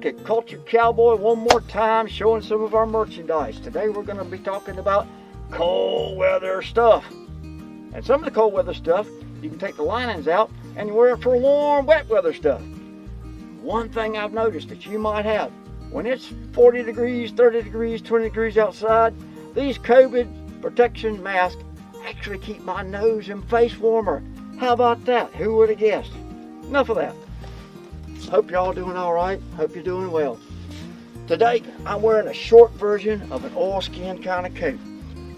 look at Cultured Cowboy one more time, showing some of our merchandise. Today we're going to be talking about cold weather stuff. And some of the cold weather stuff, you can take the linings out and you wear it for warm, wet weather stuff. One thing I've noticed that you might have, when it's 40 degrees, 30 degrees, 20 degrees outside, these COVID protection masks actually keep my nose and face warmer. How about that? Who would have guessed? Enough of that. Hope y'all doing all right. Hope you're doing well. Today, I'm wearing a short version of an oilskin kind of coat.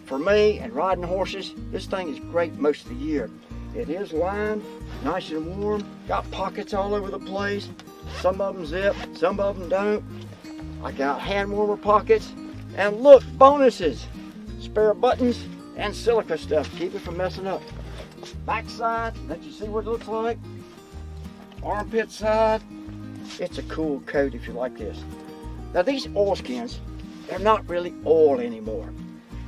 For me and riding horses, this thing is great most of the year. It is lined, nice and warm, got pockets all over the place. Some of them zip, some of them don't. I got hand warmer pockets, and look, bonuses. Spare buttons and silica stuff, keep it from messing up. Back side, let you see what it looks like. Armpit side. It's a cool coat if you like this. Now these oilskins, they're not really oil anymore.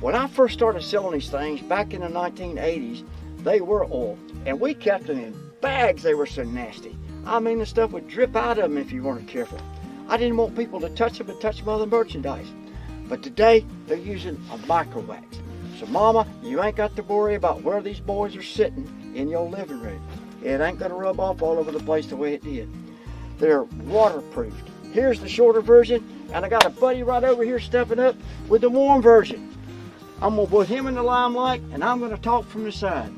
When I first started selling these things back in the 1980s, they were oil, and we kept them in bags. They were so nasty. I mean, the stuff would drip out of them if you weren't careful. I didn't want people to touch them and touch my other merchandise. But today, they're using a micro wax. So mama, you ain't got to worry about where these boys are sitting in your living room. It ain't gonna rub off all over the place the way it did. They're waterproofed. Here's the shorter version, and I got a buddy right over here stepping up with the warm version. I'm gonna put him in the limelight, and I'm gonna talk from the side.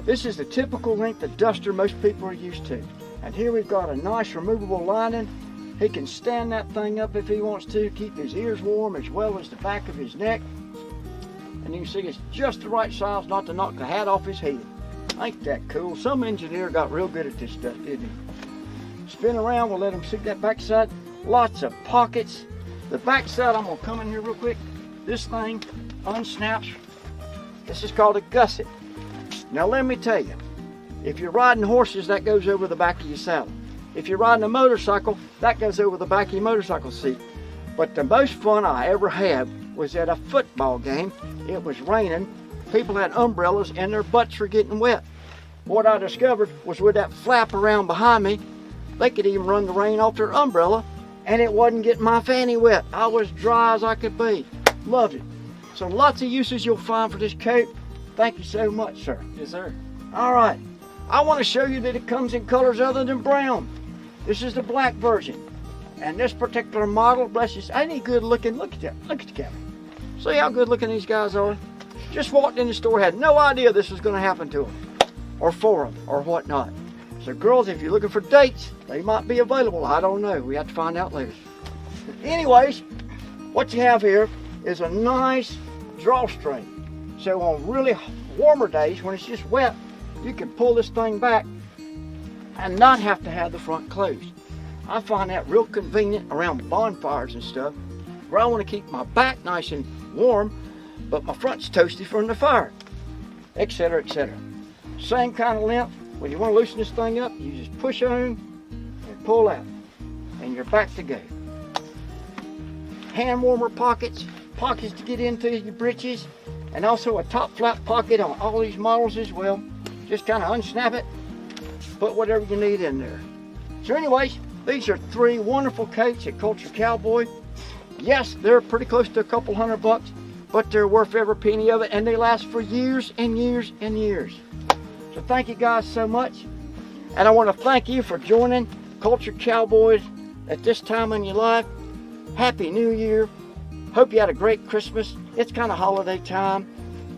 This is the typical length of duster most people are used to. And here we've got a nice removable lining. He can stand that thing up if he wants to, keep his ears warm as well as the back of his neck. And you can see it's just the right size not to knock the hat off his head. Ain't that cool? Some engineer got real good at this stuff, didn't he? Spin around, we'll let him see that back side. Lots of pockets. The back side, I'm gonna come in here real quick. This thing unsnaps. This is called a gusset. Now let me tell you, if you're riding horses, that goes over the back of your saddle. If you're riding a motorcycle, that goes over the back of your motorcycle seat. But the most fun I ever had was at a football game. It was raining. People had umbrellas and their butts were getting wet. What I discovered was with that flap around behind me, they could even run the rain off their umbrella and it wasn't getting my fanny wet. I was dry as I could be. Loved it. So lots of uses you'll find for this coat. Thank you so much, sir. Yes, sir. All right. I want to show you that it comes in colors other than brown. This is the black version. And this particular model, bless you, ain't he good looking? Look at that. Look at the camera. See how good looking these guys are? Just walked in the store, had no idea this was going to happen to them. Or for them, or whatnot. So girls, if you're looking for dates, they might be available. I don't know. We have to find out later. Anyways, what you have here is a nice drawstring. So on really warmer days, when it's just wet, you can pull this thing back and not have to have the front closed. I find that real convenient around bonfires and stuff, where I want to keep my back nice and warm, but my front's toasty from the fire, etc., etc. Same kind of length. When you want to loosen this thing up, you just push on and pull out, and you're back to go. Hand warmer pockets, pockets to get into your breeches, and also a top flap pocket on all these models as well. Just kind of unsnap it, put whatever you need in there. So anyways, these are three wonderful coats at Cultured Cowboy. Yes, they're pretty close to a couple $100, but they're worth every penny of it, and they last for years and years and years. So thank you guys so much. And I want to thank you for joining Cultured Cowboys at this time in your life. Happy New Year. Hope you had a great Christmas. It's kind of holiday time.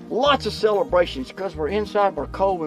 Lots of celebrations because we're inside, we're cold.